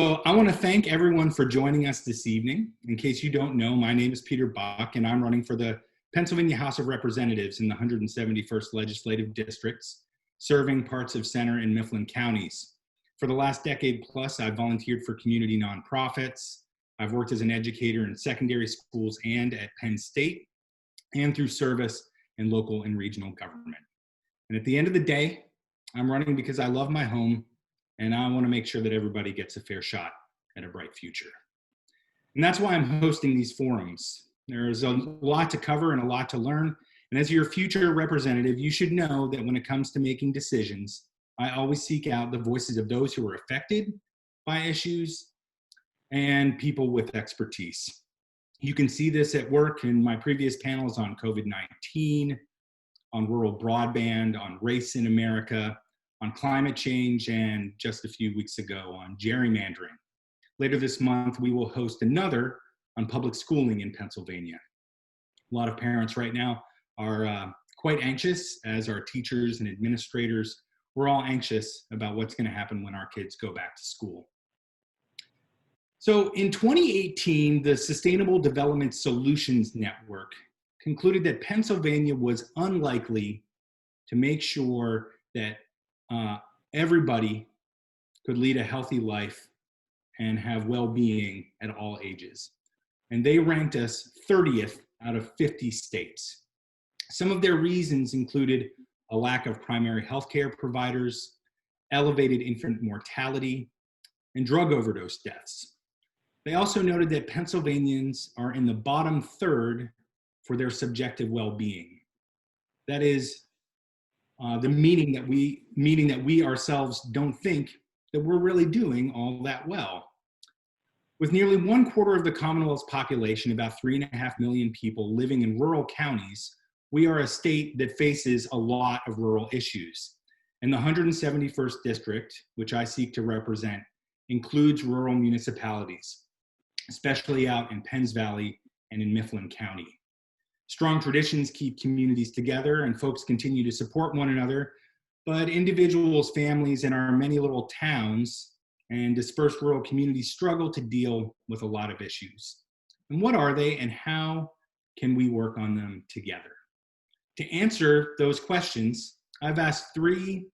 I want to thank everyone for joining us this evening. In case you don't know, my name is Peter Bach, and I'm running for the Pennsylvania House of Representatives in the 171st Legislative Districts, serving parts of Centre and Mifflin counties. For the last decade plus, I've volunteered for community nonprofits. I've worked as an educator in secondary schools and at Penn State, and through service in local and regional government. And at the end of the day, I'm running because I love my home, and I want to make sure that everybody gets a fair shot at a bright future. And that's why I'm hosting these forums. There's a lot to cover and a lot to learn. And as your future representative, you should know that when it comes to making decisions, I always seek out the voices of those who are affected by issues and people with expertise. You can see this at work in my previous panels on COVID-19, on rural broadband, on race in America, on climate change, and just a few weeks ago on gerrymandering. Later this month, we will host another on public schooling in Pennsylvania. A lot of parents right now are quite anxious, as are teachers and administrators. We're all anxious about what's going to happen when our kids go back to school. So in 2018, the Sustainable Development Solutions Network concluded that Pennsylvania was unlikely to make sure that everybody could lead a healthy life and have well-being at all ages. And they ranked us 30th out of 50 states. Some of their reasons included a lack of primary healthcare providers, elevated infant mortality, and drug overdose deaths. They also noted that Pennsylvanians are in the bottom third for their subjective well-being. That is, meaning that we ourselves don't think that we're really doing all that well. With nearly 1/4 of the Commonwealth's population, about 3.5 million people living in rural counties, we are a state that faces a lot of rural issues. And the 171st district, which I seek to represent, includes rural municipalities, especially out in Penns Valley and in Mifflin County. Strong traditions keep communities together, and folks continue to support one another, but individuals, families, and our many little towns and dispersed rural communities struggle to deal with a lot of issues. And what are they, and how can we work on them together? To answer those questions, I've asked 3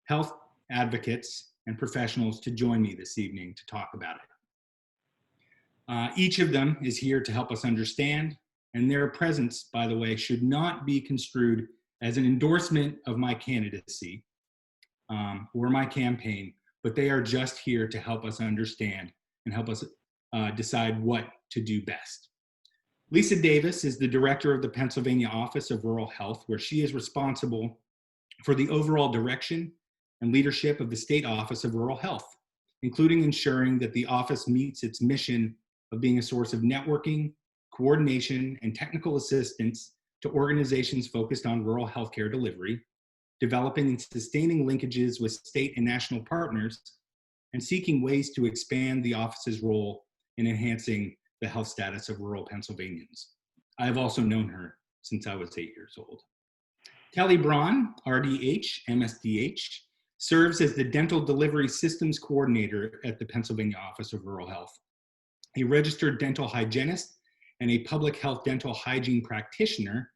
health advocates and professionals to join me this evening to talk about it. Each of them is here to help us understand, and their presence, by the way, should not be construed as an endorsement of my candidacy or my campaign, but they are just here to help us understand and help us decide what to do best. Lisa Davis is the director of the Pennsylvania Office of Rural Health, where she is responsible for the overall direction and leadership of the State Office of Rural Health, including ensuring that the office meets its mission of being a source of networking, coordination, and technical assistance to organizations focused on rural healthcare delivery, developing and sustaining linkages with state and national partners, and seeking ways to expand the office's role in enhancing the health status of rural Pennsylvanians. I have also known her since I was 8 years old. Kelly Braun, RDH, MSDH, serves as the Dental Delivery Systems Coordinator at the Pennsylvania Office of Rural Health. A registered dental hygienist and a public health dental hygiene practitioner,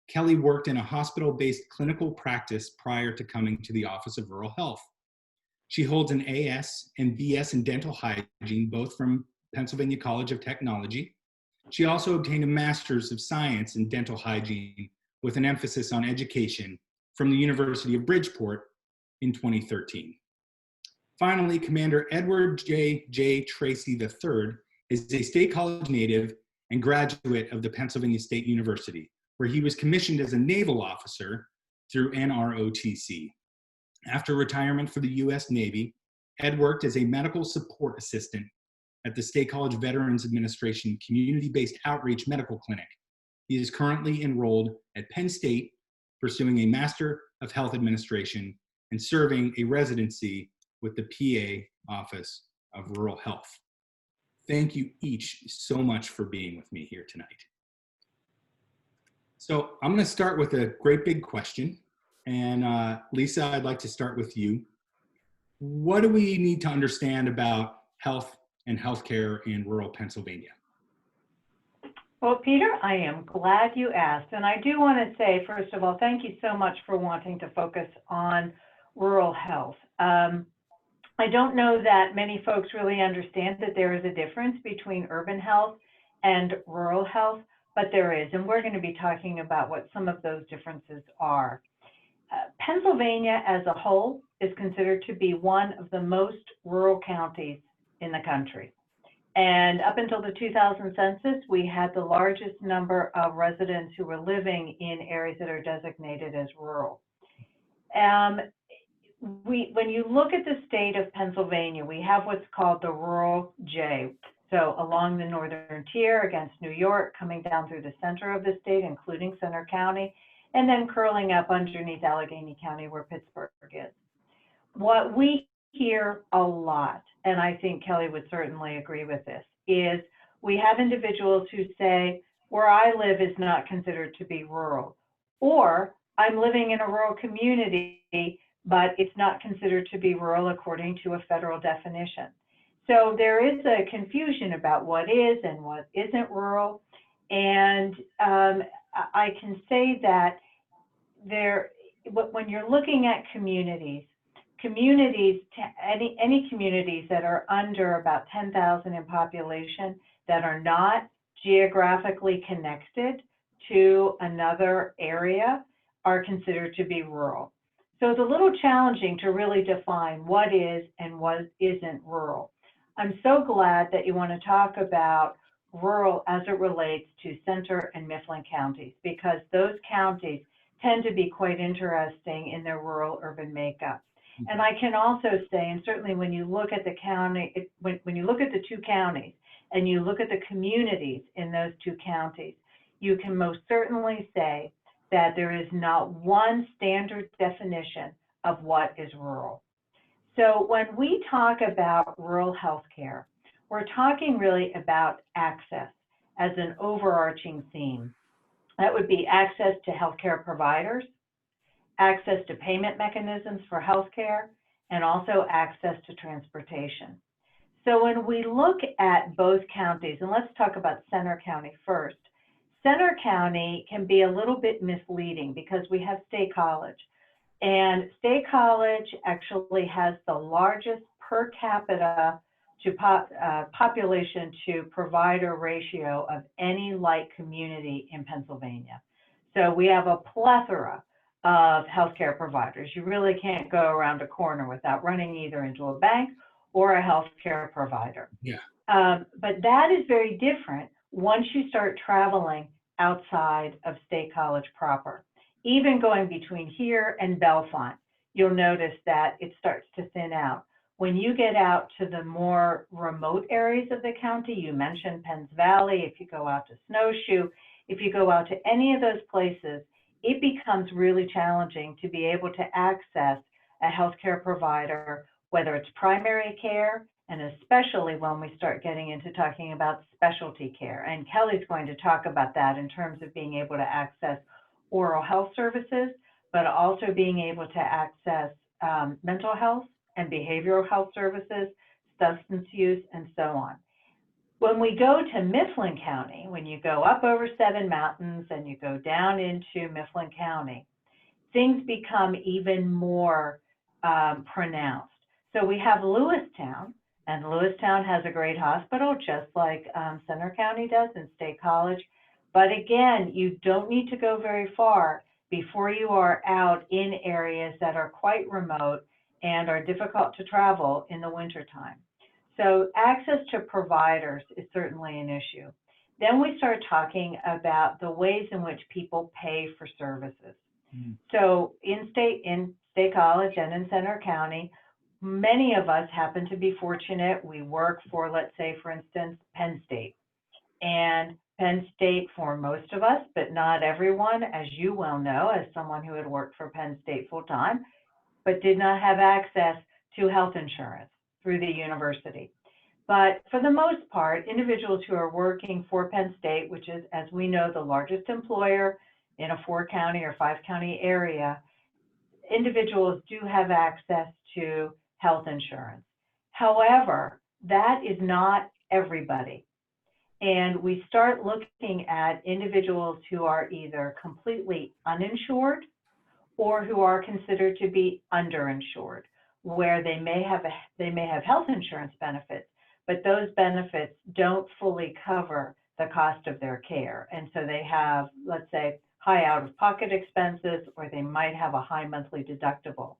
Kelly worked in a hospital-based clinical practice prior to coming to the Office of Rural Health. She holds an AS and BS in dental hygiene, both from Pennsylvania College of Technology. She also obtained a Master's of Science in Dental Hygiene with an emphasis on education from the University of Bridgeport in 2013. Finally, Commander Edward J. Tracy III is a State College native and graduate of the Pennsylvania State University, where he was commissioned as a naval officer through NROTC. After retirement for the U.S. Navy, Ed worked as a medical support assistant at the State College Veterans Administration Community-Based Outreach Medical Clinic. He is currently enrolled at Penn State, pursuing a Master of Health Administration and serving a residency with the PA Office of Rural Health. Thank you each so much for being with me here tonight. So I'm going to start with a great big question. And Lisa, I'd like to start with you. What do we need to understand about health and healthcare in rural Pennsylvania? Well, Peter, I am glad you asked. And I do want to say, first of all, thank you so much for wanting to focus on rural health. I don't know that many folks really understand that there is a difference between urban health and rural health, but there is. And we're going to be talking about what some of those differences are. Pennsylvania as a whole is considered to be one of the most rural counties in the country. And up until the 2000 census, we had the largest number of residents who were living in areas that are designated as rural. When you look at the state of Pennsylvania, we have what's called the Rural J. So along the northern tier against New York, coming down through the center of the state, including Centre County, and then curling up underneath Allegheny County where Pittsburgh is. What we hear a lot, and I think Kelly would certainly agree with this, is we have individuals who say, where I live is not considered to be rural, or I'm living in a rural community, but it's not considered to be rural according to a federal definition. So there is a confusion about what is and what isn't rural. And I can say that when you're looking at communities, any communities that are under about 10,000 in population that are not geographically connected to another area are considered to be rural. So it's a little challenging to really define what is and what isn't rural. I'm so glad that you want to talk about rural as it relates to Centre and Mifflin counties, because those counties tend to be quite interesting in their rural-urban makeup. And I can also say, and certainly when you look at the county, when you look at the two counties and you look at the communities in those two counties, you can most certainly say that there is not one standard definition of what is rural. So when we talk about rural healthcare, we're talking really about access as an overarching theme. That would be access to healthcare providers, access to payment mechanisms for healthcare, and also access to transportation. So when we look at both counties, and let's talk about Centre County first, Centre County can be a little bit misleading because we have State College. And State College actually has the largest per capita to population to provider ratio of any like community in Pennsylvania. So we have a plethora of healthcare providers. You really can't go around a corner without running either into a bank or a healthcare provider. Yeah. But that is very different once you start traveling outside of State College proper. Even going between here and Bellefonte, you'll notice that it starts to thin out. When you get out to the more remote areas of the county, you mentioned Penns Valley, if you go out to Snowshoe, if you go out to any of those places, it becomes really challenging to be able to access a healthcare provider, whether it's primary care, and especially when we start getting into talking about specialty care. And Kelly's going to talk about that in terms of being able to access oral health services, but also being able to access mental health and behavioral health services, substance use, and so on. When we go to Mifflin County, when you go up over Seven Mountains and you go down into Mifflin County, things become even more pronounced. So we have Lewistown, and Lewistown has a great hospital, just like Centre County does in State College. But again, you don't need to go very far before you are out in areas that are quite remote and are difficult to travel in the wintertime. So access to providers is certainly an issue. Then we start talking about the ways in which people pay for services. So in State College and in Centre County, many of us happen to be fortunate. We work for, let's say, for instance, Penn State. And Penn State, for most of us, but not everyone, as you well know, as someone who had worked for Penn State full-time, but did not have access to health insurance through the university. But for the most part, individuals who are working for Penn State, which is, as we know, the largest employer in a 4-county or 5-county area, individuals do have access to health insurance. However, that is not everybody. And we start looking at individuals who are either completely uninsured or who are considered to be underinsured, where they may have health insurance benefits, but those benefits don't fully cover the cost of their care. And so they have, let's say, high out-of-pocket expenses, or they might have a high monthly deductible.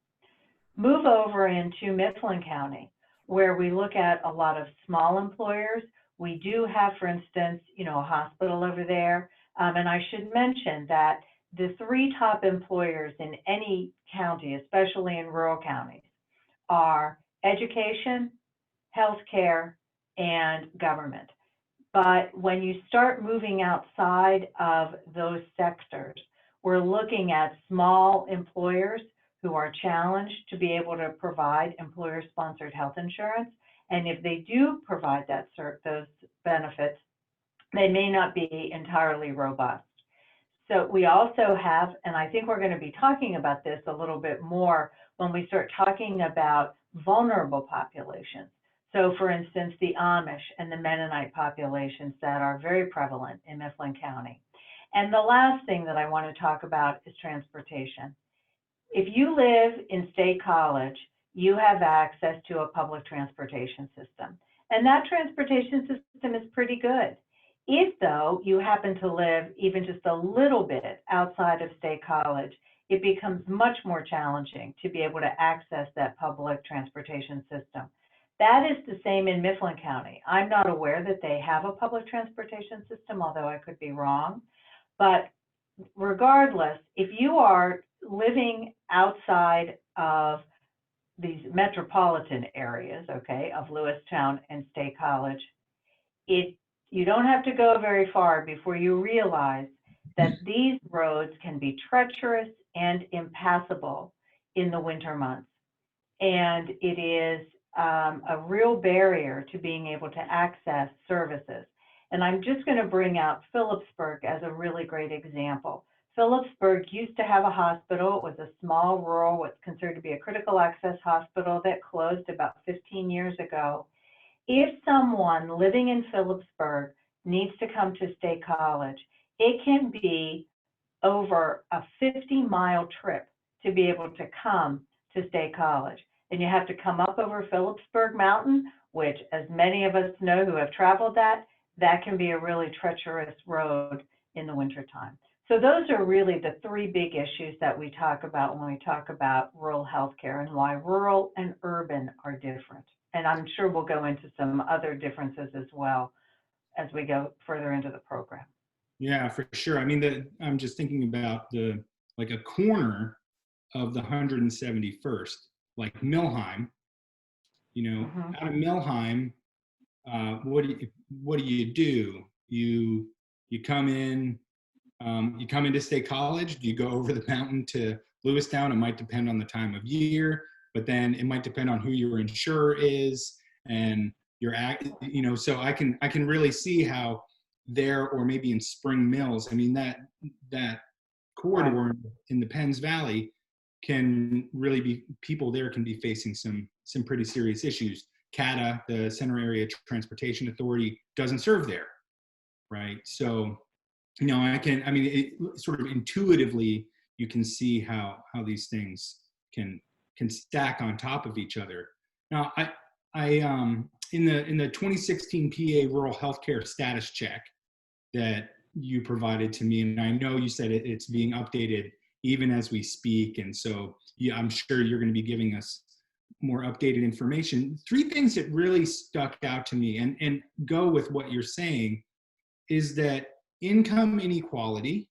Move over into Mifflin County, where we look at a lot of small employers. We do have, for instance, a hospital over there. And I should mention that the three top employers in any county, especially in rural counties, are education, healthcare, and government. But when you start moving outside of those sectors, we're looking at small employers who are challenged to be able to provide employer-sponsored health insurance. And if they do provide those benefits, they may not be entirely robust. So we also have, and I think we're going to be talking about this a little bit more when we start talking about vulnerable populations. So for instance, the Amish and the Mennonite populations that are very prevalent in Mifflin County. And the last thing that I want to talk about is transportation. If you live in State College, you have access to a public transportation system. And that transportation system is pretty good. If, though, you happen to live even just a little bit outside of State College, it becomes much more challenging to be able to access that public transportation system. That is the same in Mifflin County. I'm not aware that they have a public transportation system, although I could be wrong. But regardless, if you are living outside of these metropolitan areas, okay, of Lewistown and State College, you don't have to go very far before you realize that these roads can be treacherous and impassable in the winter months. And it is a real barrier to being able to access services. And I'm just going to bring out Phillipsburg as a really great example. Phillipsburg used to have a hospital. It was a small, rural, what's considered to be a critical access hospital that closed about 15 years ago. If someone living in Phillipsburg needs to come to State College, it can be over a 50-mile trip to be able to come to State College. And you have to come up over Phillipsburg Mountain, which, as many of us know who have traveled that can be a really treacherous road in the wintertime. So those are really the three big issues that we talk about when we talk about rural healthcare and why rural and urban are different. And I'm sure we'll go into some other differences as well as we go further into the program. Yeah, for sure. I mean, I'm just thinking about like a corner of the 171st, like Millheim, out of Millheim, what do you do? You come in, you come into State College. Do you go over the mountain to Lewistown? It might depend on the time of year, but then it might depend on who your insurer is and so I can really see how there, or maybe in Spring Mills, I mean, that corridor in the Penns Valley can really be, people there can be facing some pretty serious issues. CATA, the Center Area Transportation Authority, doesn't serve there, right? So, sort of intuitively, you can see how these things can stack on top of each other. Now, in the 2016 PA Rural Healthcare Status Check that you provided to me, and I know you said it's being updated even as we speak, and so I'm sure you're going to be giving us more updated information. Three things that really stuck out to me and go with what you're saying is that income inequality,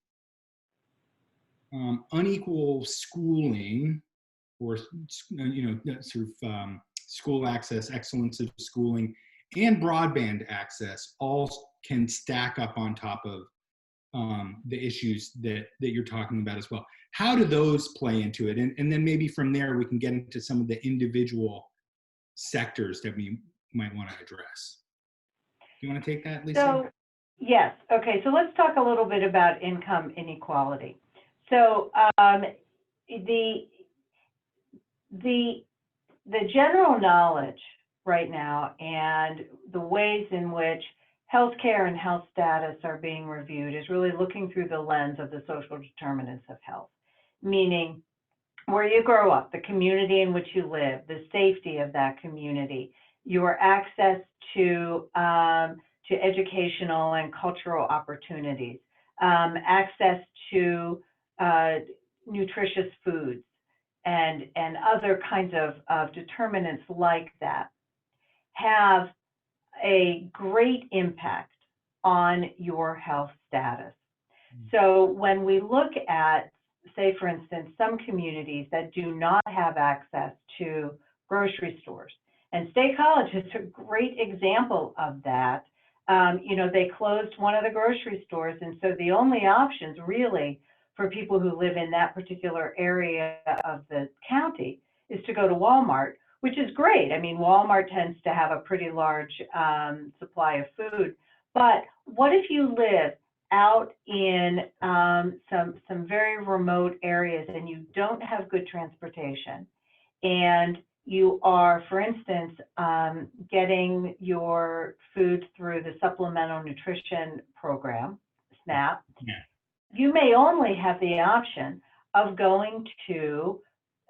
unequal schooling, or school access, excellence of schooling, and broadband access all can stack up on top of the issues that you're talking about as well. How do those play into it? And then maybe from there we can get into some of the individual sectors that we might want to address. Do you want to take that, Lisa? So, yes. Okay. So let's talk a little bit about income inequality. So the general knowledge right now, and the ways in which healthcare and health status are being reviewed is really looking through the lens of the social determinants of health, meaning where you grow up, the community in which you live, the safety of that community, your access to educational and cultural opportunities, access to nutritious foods, and other kinds of determinants like that have a great impact on your health status. So when we look at, say, for instance, some communities that do not have access to grocery stores, and State College is a great example of that. They closed one of the grocery stores, and so the only options really for people who live in that particular area of the county is to go to Walmart, which is great. I mean, Walmart tends to have a pretty large supply of food, but what if you live out in some very remote areas and you don't have good transportation, and you are, for instance, getting your food through the Supplemental Nutrition Program, SNAP, Yeah. you may only have the option of going to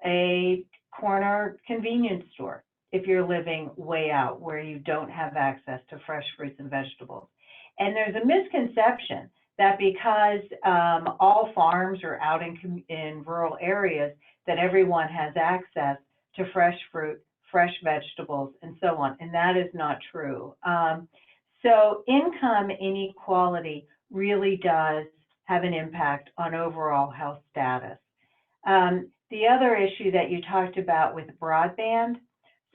a corner convenience store if you're living way out where you don't have access to fresh fruits and vegetables. And there's a misconception that because all farms are out in rural areas, that everyone has access to fresh fruit, fresh vegetables, and so on. And that is not true. So income inequality really does have an impact on overall health status. The other issue that you talked about with broadband,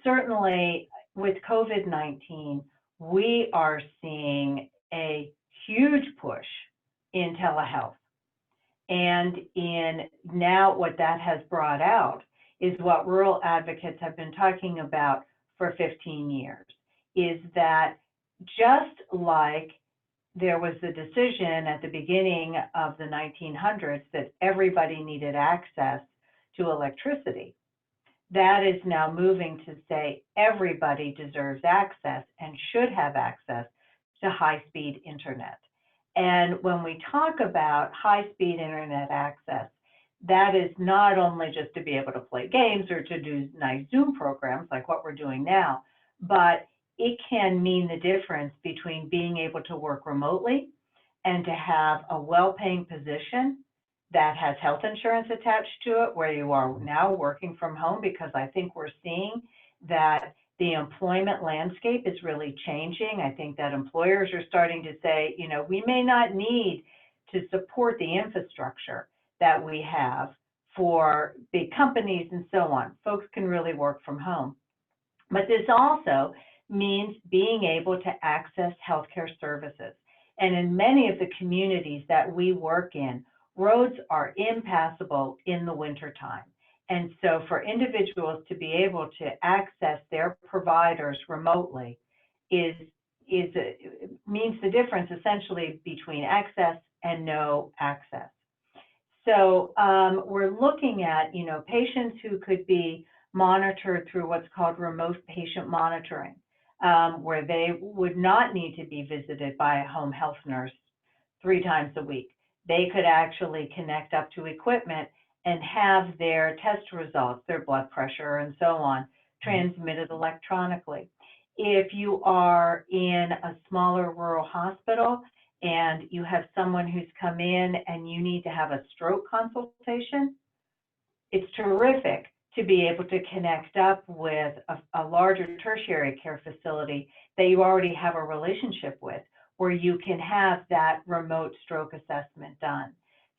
certainly with COVID-19, we are seeing a huge push in telehealth. And in now what that has brought out is what rural advocates have been talking about for 15 years, is that just like there was the decision at the beginning of the 1900s that everybody needed access to electricity, that is now moving to say everybody deserves access and should have access to high-speed internet. And when we talk about high-speed internet access, that is not only just to be able to play games or to do nice Zoom programs like what we're doing now, but it can mean the difference between being able to work remotely and to have a well-paying position that has health insurance attached to it, where you are now working from home, because I think we're seeing that the employment landscape is really changing. I think that employers are starting to say, we may not need to support the infrastructure that we have for big companies and so on. Folks can really work from home. But this also means being able to access healthcare services. And in many of the communities that we work in, roads are impassable in the wintertime. And so for individuals to be able to access their providers remotely means the difference essentially between access and no access. So we're looking at, patients who could be monitored through what's called remote patient monitoring, where they would not need to be visited by a home health nurse 3 times a week. They could actually connect up to equipment and have their test results, their blood pressure and so on, transmitted electronically. If you are in a smaller rural hospital and you have someone who's come in and you need to have a stroke consultation, it's terrific to be able to connect up with a larger tertiary care facility that you already have a relationship with, where you can have that remote stroke assessment done.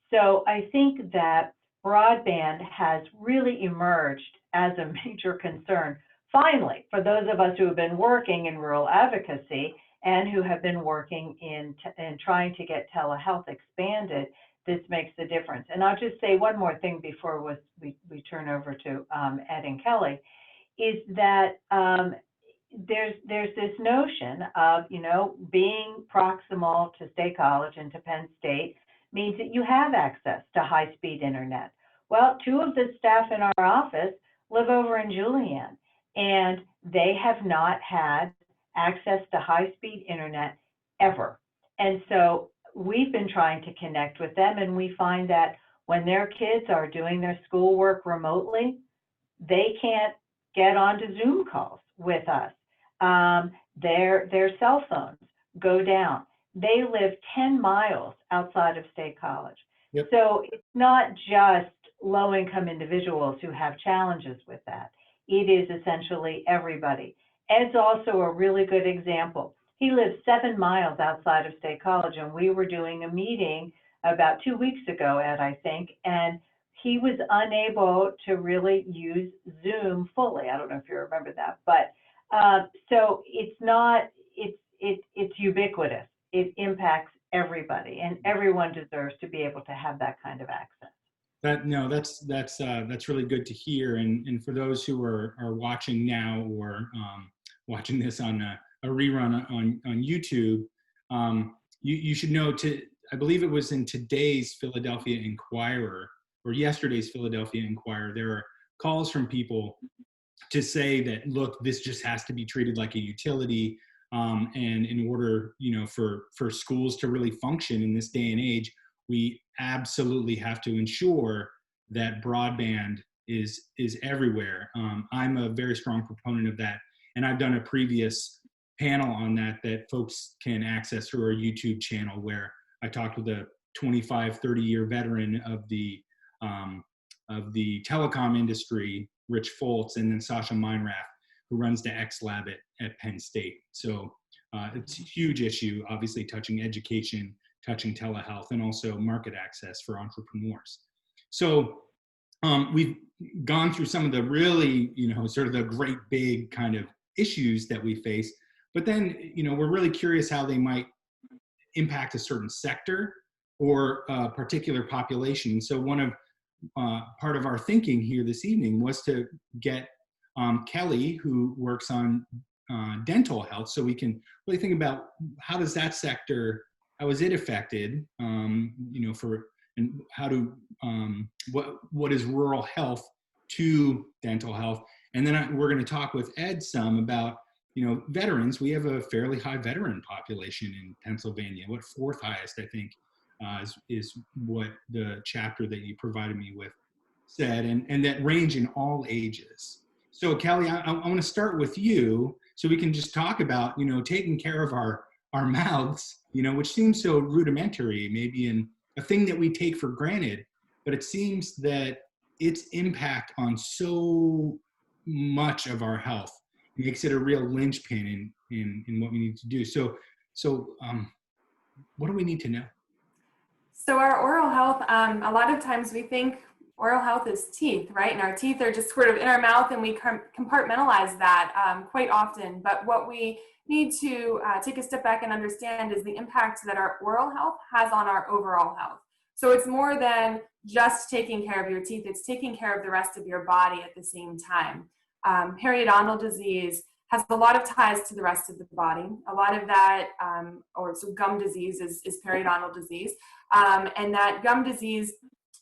So I think that broadband has really emerged as a major concern. Finally, for those of us who have been working in rural advocacy and who have been working in trying to get telehealth expanded, this makes the difference. And I'll just say one more thing before we turn over to Ed and Kelly, is that there's this notion of, being proximal to State College and to Penn State means that you have access to high-speed internet. Well, 2 of the staff in our office live over in Julian, and they have not had access to high-speed internet ever. And so we've been trying to connect with them, and we find that when their kids are doing their schoolwork remotely, they can't get onto Zoom calls with us. Their cell phones go down. They live 10 miles outside of State College. Yep. So it's not just low-income individuals who have challenges with that. It is essentially everybody. Ed's also a really good example. He lives 7 miles outside of State College, and we were doing a meeting about 2 weeks ago, Ed, I think, and he was unable to really use Zoom fully. I don't know if you remember that, but so it's not, it's ubiquitous. It impacts everybody, and everyone deserves to be able to have that kind of access. That's really good to hear. And for those who are watching now or watching this on a rerun on YouTube, you should know I believe it was in today's Philadelphia Inquirer or yesterday's Philadelphia Inquirer, there are calls from people to say that, look, this just has to be treated like a utility. And in order, for schools to really function in this day and age, we absolutely have to ensure that broadband is everywhere. I'm a very strong proponent of that. And I've done a previous panel on that folks can access through our YouTube channel, where I talked with a 25, 30-year veteran of the telecom industry, Rich Foltz, and then Sasha Meinrath, who runs the X Lab at Penn State. So it's a huge issue, obviously touching education, touching telehealth, and also market access for entrepreneurs. So we've gone through some of the really, sort of the great big kind of issues that we face, but then, we're really curious how they might impact a certain sector or a particular population. So one of part of our thinking here this evening was to get Kelly, who works on dental health, so we can really think about how does that sector, how is it affected, and how do what is rural health to dental health, and then we're going to talk with Ed some about veterans. We have a fairly high veteran population in Pennsylvania. What, fourth highest, I think, is what the chapter that you provided me with said, and that range in all ages. So Kelly, I want to start with you so we can just talk about, taking care of our mouths, which seems so rudimentary, maybe in a thing that we take for granted, but it seems that its impact on so much of our health makes it a real linchpin in what we need to do. So what do we need to know? So our oral health, a lot of times we think oral health is teeth, right? And our teeth are just sort of in our mouth, and we compartmentalize that quite often. But what we need to take a step back and understand is the impact that our oral health has on our overall health. So it's more than just taking care of your teeth, it's taking care of the rest of your body at the same time. Periodontal disease has a lot of ties to the rest of the body. A lot of that, so gum disease is periodontal disease. And that gum disease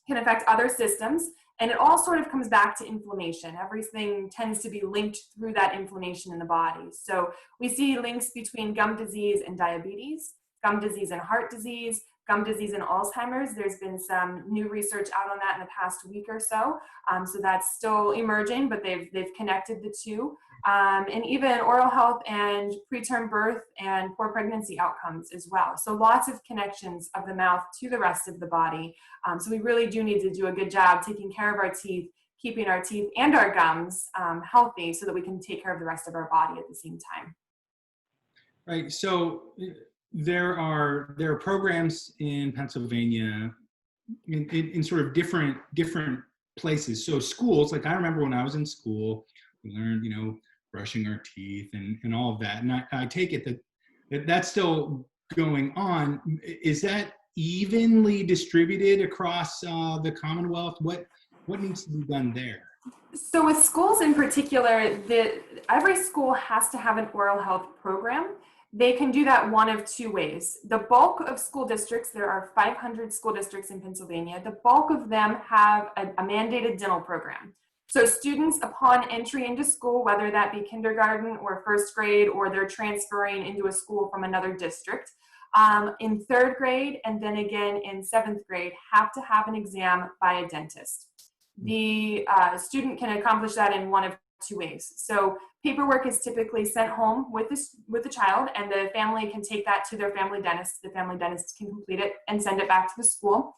can affect other systems, and it all sort of comes back to inflammation. Everything tends to be linked through that inflammation in the body. So we see links between gum disease and diabetes, gum disease and heart disease, gum disease and Alzheimer's. There's been some new research out on that in the past week or so. So that's still emerging, but they've connected the two. And even oral health and preterm birth and poor pregnancy outcomes as well. So lots of connections of the mouth to the rest of the body. So we really do need to do a good job taking care of our teeth, keeping our teeth and our gums healthy so that we can take care of the rest of our body at the same time. Right. So there are programs in Pennsylvania in sort of different places. So schools, like I remember when I was in school, we learned, brushing our teeth and all of that. And I take it that that's still going on. Is that evenly distributed across the Commonwealth? What needs to be done there? So with schools in particular, every school has to have an oral health program. They can do that one of two ways. The bulk of school districts, there are 500 school districts in Pennsylvania, the bulk of them have a mandated dental program. So students upon entry into school, whether that be kindergarten or first grade, or they're transferring into a school from another district, in third grade and then again in seventh grade, have to have an exam by a dentist. The student can accomplish that in one of two ways. So paperwork is typically sent home with the child, and the family can take that to their family dentist. The family dentist can complete it and send it back to the school.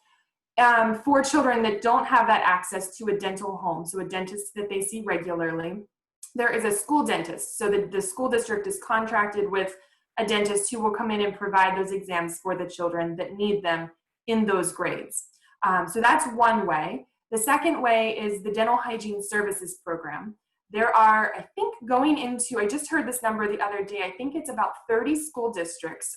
For children that don't have that access to a dental home, so a dentist that they see regularly, there is a school dentist. So the school district is contracted with a dentist who will come in and provide those exams for the children that need them in those grades. So that's one way. The second way is the Dental Hygiene Services Program. There are, I think, I just heard this number the other day, I think it's about 30 school districts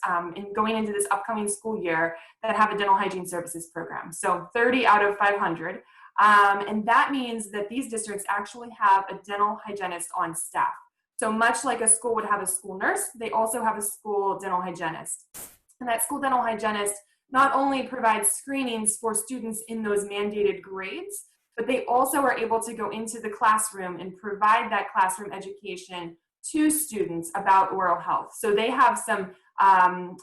going into this upcoming school year that have a dental hygiene services program. So 30 out of 500. And that means that these districts actually have a dental hygienist on staff. So much like a school would have a school nurse, they also have a school dental hygienist. And that school dental hygienist not only provides screenings for students in those mandated grades, but they also are able to go into the classroom and provide that classroom education to students about oral health. So they have some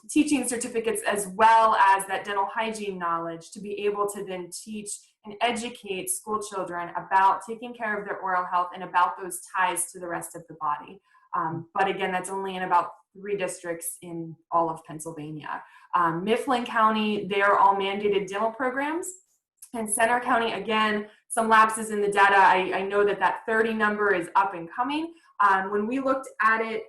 teaching certificates as well as that dental hygiene knowledge to be able to then teach and educate school children about taking care of their oral health and about those ties to the rest of the body. But again, that's only in about 3 districts in all of Pennsylvania. Mifflin County, they are all mandated dental programs. And Centre County, again, some lapses in the data. I know that 30 number is up and coming. When we looked at it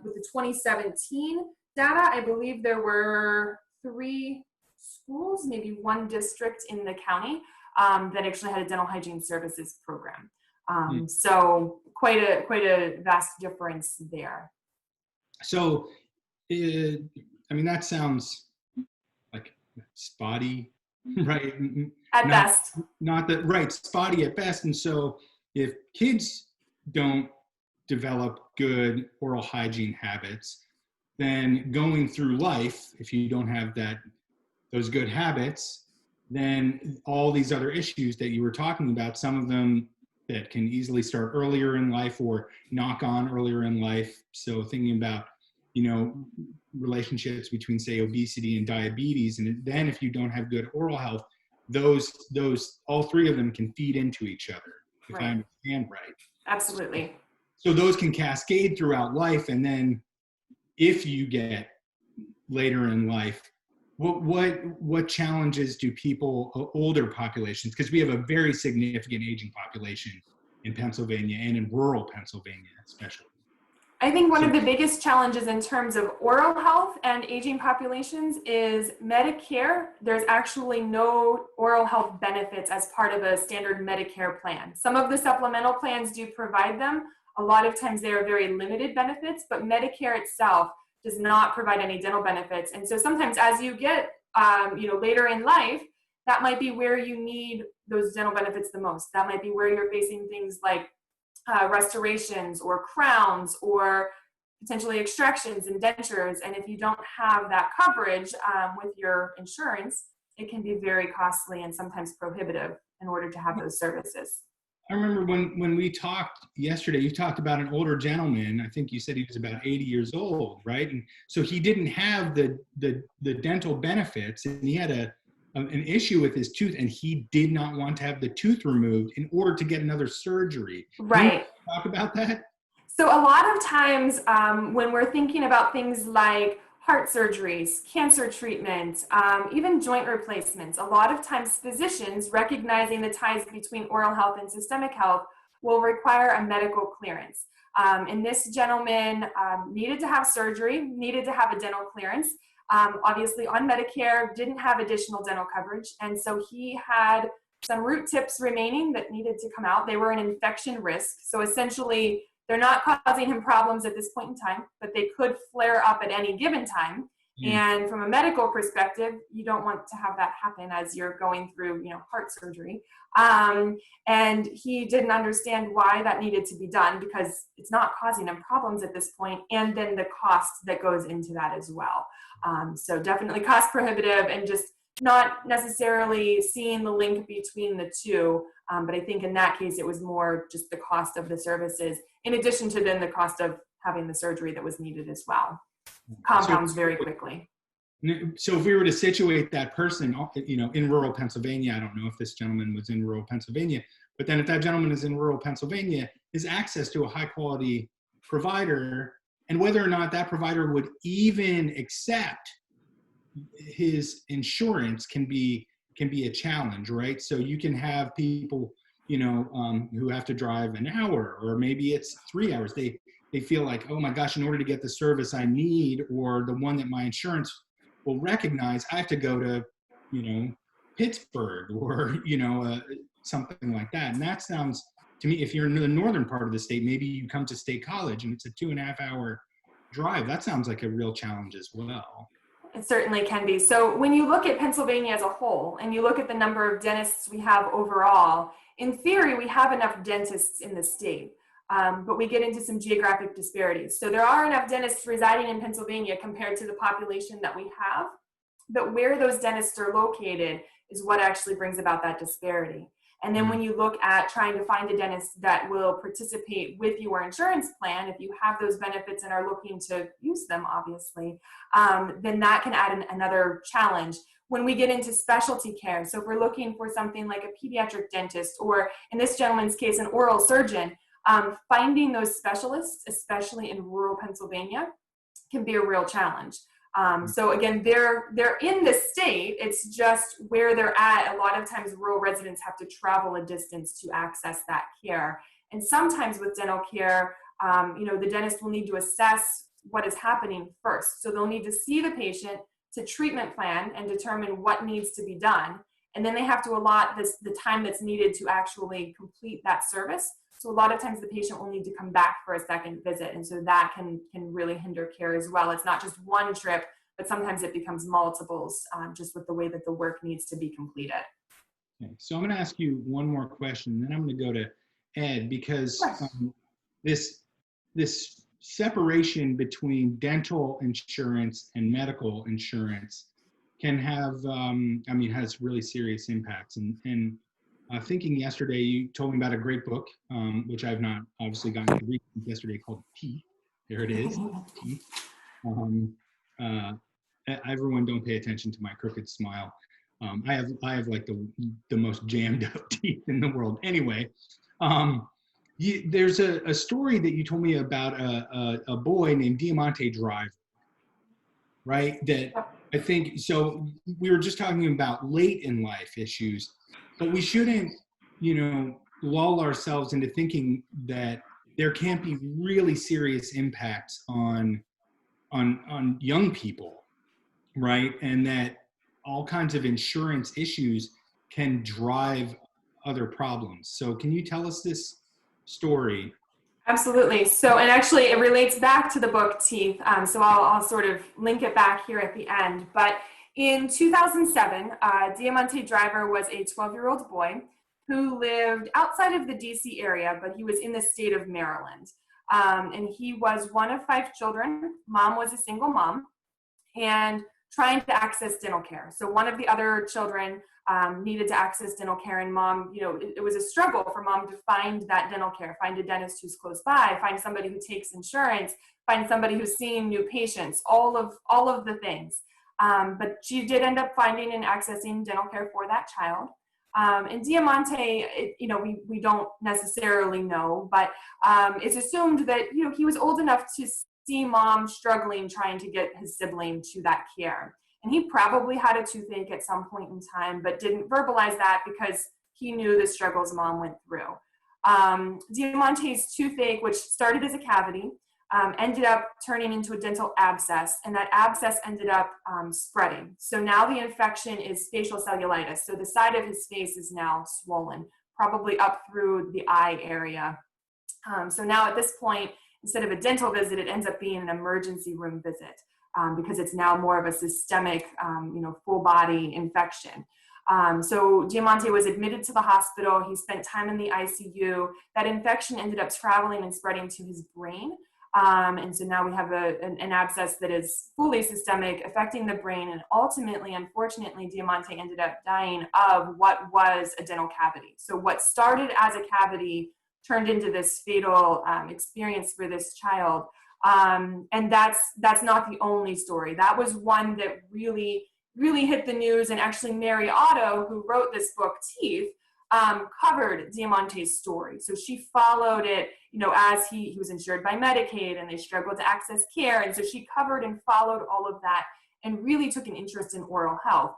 with the 2017 data, I believe there were 3 schools, maybe 1 district in the county that actually had a dental hygiene services program. So quite a vast difference there. So, that sounds like spotty, right? At best. Not that, right, spotty at best. And so if kids don't develop good oral hygiene habits, then going through life, if you don't have those good habits, then all these other issues that you were talking about, some of them that can easily start earlier in life or knock on earlier in life. So thinking about, relationships between, say, obesity and diabetes, and then if you don't have good oral health, those all 3 of them can feed into each other, if I understand right. Absolutely. So those can cascade throughout life, and then if you get later in life, what challenges do older populations, because we have a very significant aging population in Pennsylvania and in rural Pennsylvania especially. I think one of the biggest challenges in terms of oral health and aging populations is Medicare. There's actually no oral health benefits as part of a standard Medicare plan. Some of the supplemental plans do provide them. A lot of times they are very limited benefits, but Medicare itself does not provide any dental benefits. And so sometimes as you get later in life, that might be where you need those dental benefits the most. That might be where you're facing things like restorations or crowns or potentially extractions and dentures. And if you don't have that coverage with your insurance, it can be very costly and sometimes prohibitive in order to have those services. I remember when we talked yesterday, you talked about an older gentleman. I think you said he was about 80 years old, right? And so he didn't have the dental benefits, and he had an issue with his tooth, and he did not want to have the tooth removed in order to get another surgery. Right. Can you talk about that? So a lot of times when we're thinking about things like heart surgeries, cancer treatment, even joint replacements, a lot of times physicians, recognizing the ties between oral health and systemic health, will require a medical clearance. And this gentleman needed to have surgery, needed to have a dental clearance. Obviously on Medicare, didn't have additional dental coverage. And so he had some root tips remaining that needed to come out. They were an infection risk. So essentially, they're not causing him problems at this point in time, but they could flare up at any given time. And from a medical perspective, you don't want to have that happen as you're going through, heart surgery. And he didn't understand why that needed to be done because it's not causing him problems at this point. And then the cost that goes into that as well. So definitely cost prohibitive and just not necessarily seeing the link between the two, but I think in that case, it was more just the cost of the services, in addition to then the cost of having the surgery that was needed as well. Compounds very quickly. So if we were to situate that person, you know, in rural Pennsylvania, I don't know if this gentleman was in rural Pennsylvania, but then if that gentleman is in rural Pennsylvania, his access to a high quality provider, and whether or not that provider would even accept his insurance can be a challenge, right? So you can have people, you know, who have to drive an hour, or maybe it's 3 hours. They feel like, oh my gosh, in order to get the service I need, or the one that my insurance will recognize, I have to go to, you know, Pittsburgh, or, you know, something like that. And that sounds to me, if you're in the northern part of the state, maybe you come to State College and it's a 2.5 hour drive. That sounds like a real challenge as well. It certainly can be. So when you look at Pennsylvania as a whole, and you look at the number of dentists we have overall, in theory, we have enough dentists in the state. But we get into some geographic disparities. So there are enough dentists residing in Pennsylvania compared to the population that we have, but where those dentists are located is what actually brings about that disparity. And then when you look at trying to find a dentist that will participate with your insurance plan, if you have those benefits and are looking to use them, obviously, then that can add another challenge. When we get into specialty care, so if we're looking for something like a pediatric dentist, or in this gentleman's case, an oral surgeon, finding those specialists, especially in rural Pennsylvania, can be a real challenge. So again, they're in the state, it's just where they're at. A lot of times rural residents have to travel a distance to access that care. And sometimes with dental care, you know, the dentist will need to assess what is happening first. So they'll need to see the patient, to treatment plan and determine what needs to be done. And then they have to allot the time that's needed to actually complete that service. So a lot of times the patient will need to come back for a second visit. And so that can really hinder care as well. It's not just one trip, but sometimes it becomes multiples, just with the way that the work needs to be completed. Okay. So I'm going to ask you one more question, then I'm going to go to Ed, because this separation between dental insurance and medical insurance can have, has really serious impacts. And thinking yesterday, you told me about a great book, which I've not obviously gotten to read yesterday, called Teeth. There it is, Teeth. Everyone don't pay attention to my crooked smile. I have like the most jammed up teeth in the world. Anyway, there's a story that you told me about a boy named Diamante Driver, right? That I think, so we were just talking about late in life issues, but we shouldn't, you know, lull ourselves into thinking that there can't be really serious impacts on young people, right? And that all kinds of insurance issues can drive other problems. So can you tell us this story? Absolutely. So, and actually it relates back to the book Teeth. So I'll sort of link it back here at the end. But in 2007, Diamante Driver was a 12-year-old boy who lived outside of the DC area, but he was in the state of Maryland. And he was one of 5 children. Mom was a single mom and trying to access dental care. So one of the other children needed to access dental care, and mom, you know, it was a struggle for mom to find that dental care, find a dentist who's close by, find somebody who takes insurance, find somebody who's seeing new patients, all of the things. But she did end up finding and accessing dental care for that child. And Diamante, you know, we don't necessarily know, but it's assumed that, you know, he was old enough to see mom struggling trying to get his sibling to that care. And he probably had a toothache at some point in time, but didn't verbalize that because he knew the struggles mom went through. Diamante's toothache, which started as a cavity, ended up turning into a dental abscess, and that abscess ended up spreading. So now the infection is facial cellulitis. So the side of his face is now swollen, probably up through the eye area. So now at this point, instead of a dental visit, it ends up being an emergency room visit because it's now more of a systemic, full body infection. So Diamante was admitted to the hospital. He spent time in the ICU. That infection ended up traveling and spreading to his brain. And so now we have an abscess that is fully systemic, affecting the brain. And ultimately, unfortunately, Diamante ended up dying of what was a dental cavity. So what started as a cavity turned into this fatal experience for this child. And that's not the only story. That was one that really hit the news. And actually, Mary Otto, who wrote this book, Teeth, covered Diamante's story. So she followed it, as he was insured by Medicaid and they struggled to access care. And so she covered and followed all of that and really took an interest in oral health.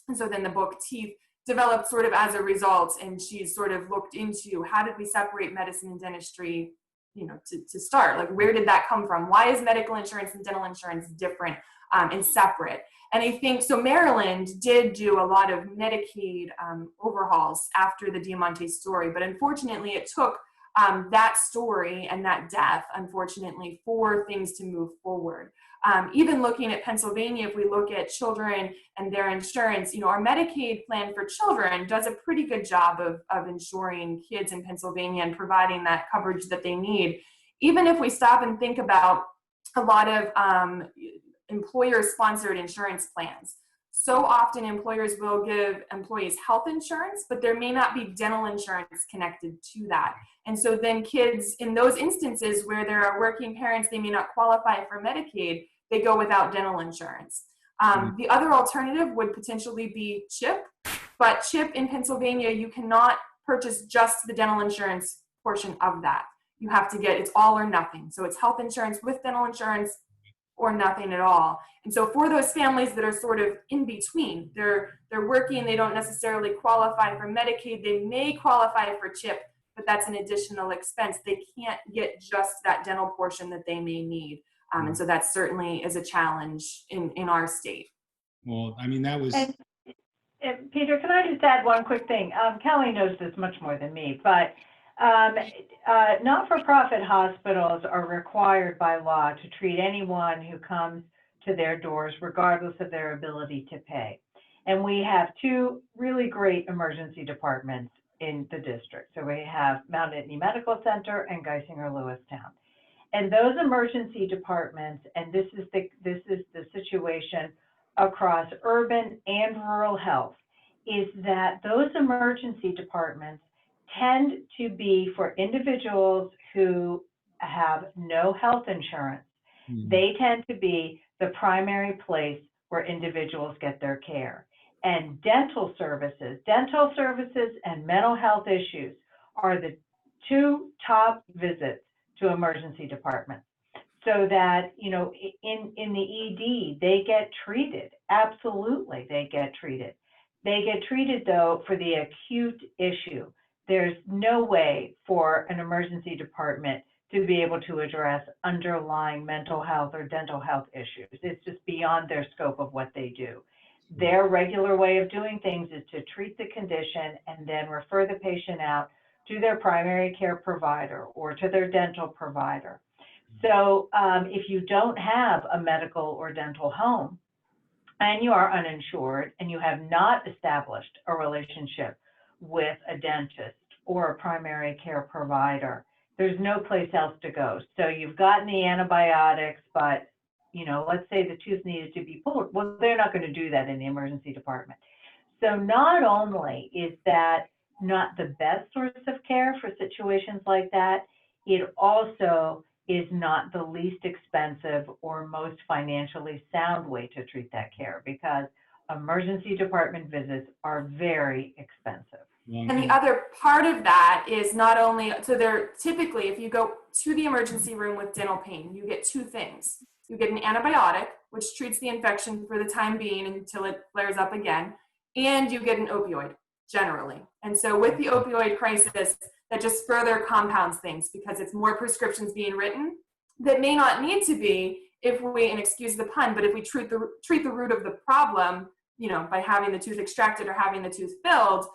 And so then the book Teeth developed sort of as a result, and she's sort of looked into how did we separate medicine and dentistry, to start, like where did that come from? Why is medical insurance and dental insurance different and separate? And I think, so Maryland did do a lot of Medicaid overhauls after the Diamante story, but unfortunately it took that story and that death, unfortunately, for things to move forward. Even looking at Pennsylvania, if we look at children and their insurance, our Medicaid plan for children does a pretty good job of insuring kids in Pennsylvania and providing that coverage that they need. Even if we stop and think about a lot of employer-sponsored insurance plans, so often employers will give employees health insurance, but there may not be dental insurance connected to that. And so then kids, in those instances where there are working parents, they may not qualify for Medicaid, they go without dental insurance. The other alternative would potentially be CHIP, but CHIP in Pennsylvania, you cannot purchase just the dental insurance portion of that. You have to get, it's all or nothing. So it's health insurance with dental insurance or nothing at all. And so for those families that are sort of in between, they're working, they don't necessarily qualify for Medicaid, they may qualify for CHIP, but that's an additional expense. They can't get just that dental portion that they may need. And so that certainly is a challenge in our state. Well, I mean, that was... And Peter, can I just add one quick thing? Kelly knows this much more than me, but not-for-profit hospitals are required by law to treat anyone who comes to their doors, regardless of their ability to pay. And we have two really great emergency departments in the district. So we have Mount Whitney Medical Center and Geisinger Lewistown. And those emergency departments, and this is the situation across urban and rural health, is that those emergency departments tend to be for individuals who have no health insurance. They tend to be the primary place where individuals get their care. And dental services and mental health issues are the two top visits to emergency departments. So that, in the ED, they get treated. Absolutely, they get treated. They get treated, though, for the acute issue. There's no way for an emergency department to be able to address underlying mental health or dental health issues. It's just beyond their scope of what they do. Their regular way of doing things is to treat the condition and then refer the patient out to their primary care provider or to their dental provider. So if you don't have a medical or dental home and you are uninsured and you have not established a relationship with a dentist or a primary care provider, there's no place else to go. So you've gotten the antibiotics, but let's say the tooth needed to be pulled. Well, they're not going to do that in the emergency department. So not only is that not the best source of care for situations like that, it also is not the least expensive or most financially sound way to treat that care, because emergency department visits are very expensive. And the other part of that is not only, so they're typically, if you go to the emergency room with dental pain, you get two things. You get an antibiotic, which treats the infection for the time being until it flares up again, and you get an opioid, generally. And so with the opioid crisis, that just further compounds things, because it's more prescriptions being written that may not need to be, if we, and excuse the pun, but if we treat the root of the problem, by having the tooth extracted or having the tooth filled,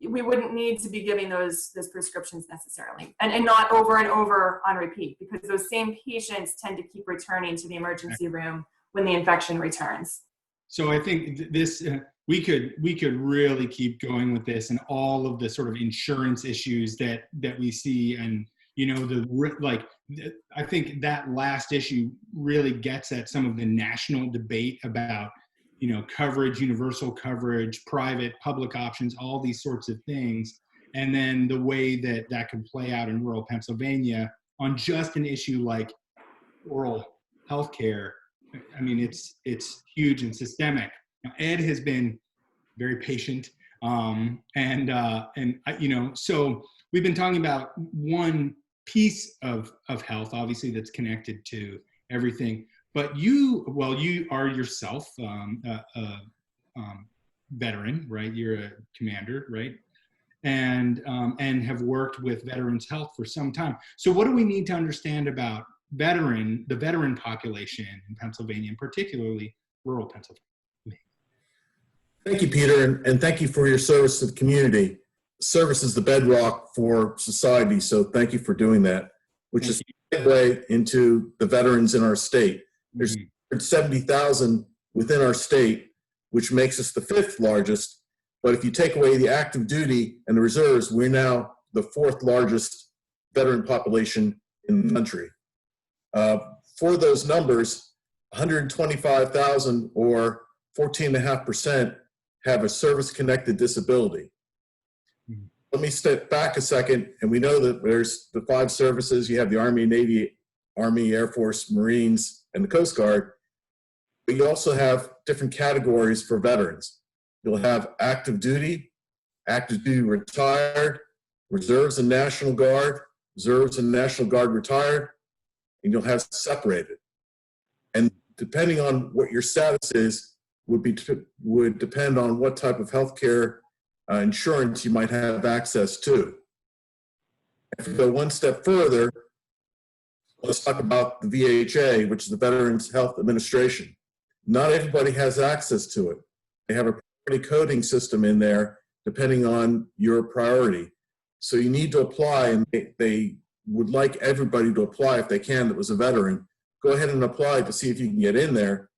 we wouldn't need to be giving those prescriptions necessarily, and not over and over on repeat, because those same patients tend to keep returning to the emergency room when the infection returns. So I think this, we could really keep going with this and all of the sort of insurance issues that we see, and I think that last issue really gets at some of the national debate about, coverage, universal coverage, private, public options, all these sorts of things. And then the way that that could play out in rural Pennsylvania on just an issue like oral health care. I mean, it's huge and systemic. Now, Ed has been very patient. So we've been talking about one piece of health, obviously, that's connected to everything. But you are yourself a veteran, right? You're a commander, right? And have worked with Veterans Health for some time. So what do we need to understand about the veteran population in Pennsylvania, and particularly rural Pennsylvania? Thank you, Peter, and thank you for your service to the community. Service is the bedrock for society, so thank you for doing that, which is a segue into the veterans in our state. There's 70,000 within our state, which makes us the 5th largest, but if you take away the active duty and the reserves, we're now the 4th largest veteran population in the country. For those numbers, 125,000 or 14.5% have a service-connected disability. Let me step back a second, and we know that there's the 5 services. You have the Army, Navy, Army, Air Force, Marines, and the Coast Guard. But you also have different categories for veterans. You'll have active duty retired, reserves and National Guard, reserves and National Guard retired, and you'll have separated. And depending on what your status is, would depend on what type of healthcare insurance you might have access to. If we go one step further, let's talk about the VHA, which is the Veterans Health Administration. Not everybody has access to it. They have a priority coding system in there depending on your priority. So you need to apply, and they would like everybody to apply if they can that was a veteran. Go ahead and apply to see if you can get in there.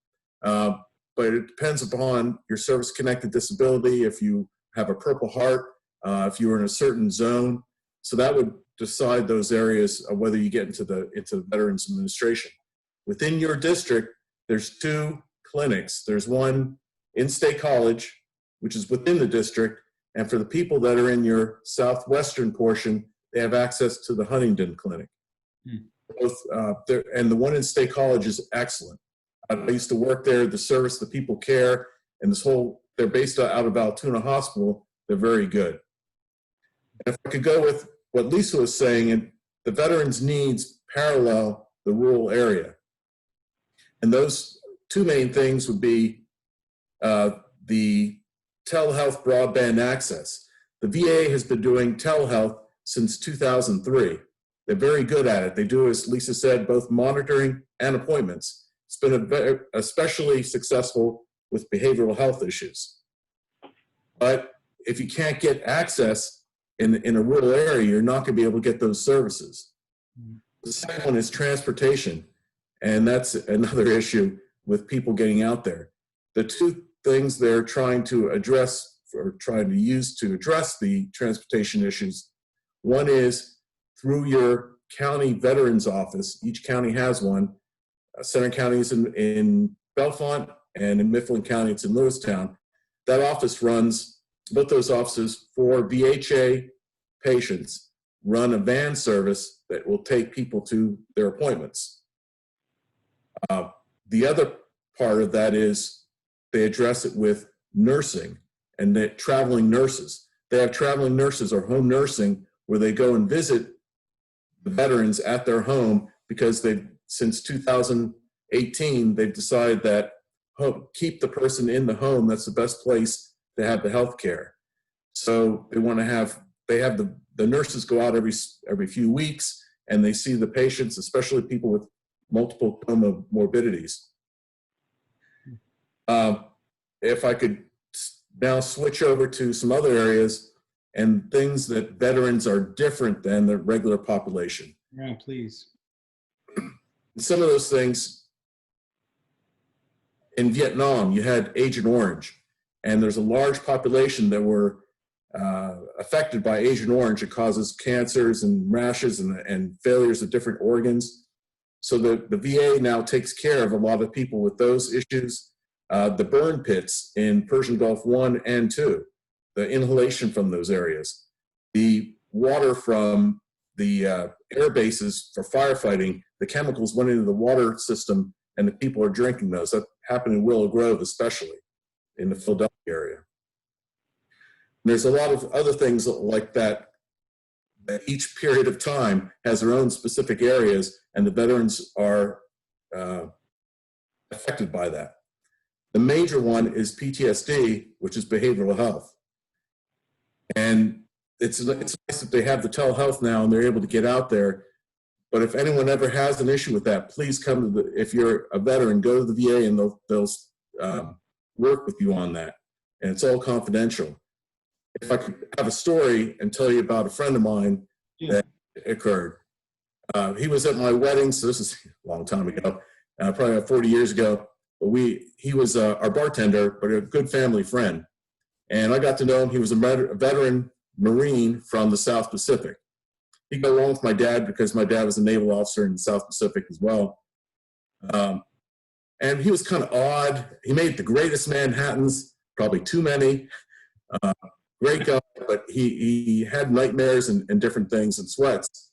But it depends upon your service-connected disability, if you have a Purple Heart, if you're in a certain zone. So that would decide those areas of whether you get into the Veterans Administration. Within your district, there's 2 clinics. There's one in State College, which is within the district, and for the people that are in your southwestern portion, they have access to the Huntingdon Clinic. Both, and the one in State College is excellent. I used to work there. The service, the people care, and they're based out of Altoona Hospital. They're very good. And if I could go with what Lisa was saying, and the veterans' needs parallel the rural area. And those 2 main things would be the telehealth broadband access. The VA has been doing telehealth since 2003. They're very good at it. They do, as Lisa said, both monitoring and appointments. It's been especially successful with behavioral health issues. But if you can't get access in a rural area, you're not going to be able to get those services. The second one is transportation, and that's another issue with people getting out there. The 2 things they're trying to address, or trying to use to address the transportation issues, one is through your county veterans office. Each county has one. Centre County is in Bellefonte, and in Mifflin County, it's in Lewistown. That office runs, both those offices for VHA patients, run a van service that will take people to their appointments. The other part of that is they address it with nursing and traveling nurses. They have traveling nurses or home nursing where they go and visit the veterans at their home, because since 2018, they've decided that keep the person in the home. That's the best place to have the health care. So they have the nurses go out every few weeks, and they see the patients, especially people with multiple comorbidities. If I could now switch over to some other areas and things that veterans are different than the regular population. Yeah, please. Some of those things, in Vietnam, you had Agent Orange, and there's a large population that were affected by Agent Orange. It causes cancers and rashes and failures of different organs. So the VA now takes care of a lot of people with those issues. The burn pits in Persian Gulf 1 and 2, the inhalation from those areas, the water from the air bases for firefighting, the chemicals went into the water system and the people are drinking those. That happened in Willow Grove, especially in the Philadelphia area. And there's a lot of other things like that, that each period of time has their own specific areas, and the veterans are affected by that. The major one is PTSD, which is behavioral health. And it's nice that they have the telehealth now and they're able to get out there. But if anyone ever has an issue with that, please come to if you're a veteran, go to the VA and they'll work with you on that. And it's all confidential. If I could have a story and tell you about a friend of mine that occurred. He was at my wedding, so this is a long time ago, probably about 40 years ago. But he was our bartender, but a good family friend. And I got to know him. He was a veteran Marine from the South Pacific. He got along with my dad because my dad was a naval officer in the South Pacific as well. And he was kind of odd. He made the greatest Manhattans, probably too many. Great guy, but he had nightmares and different things and sweats.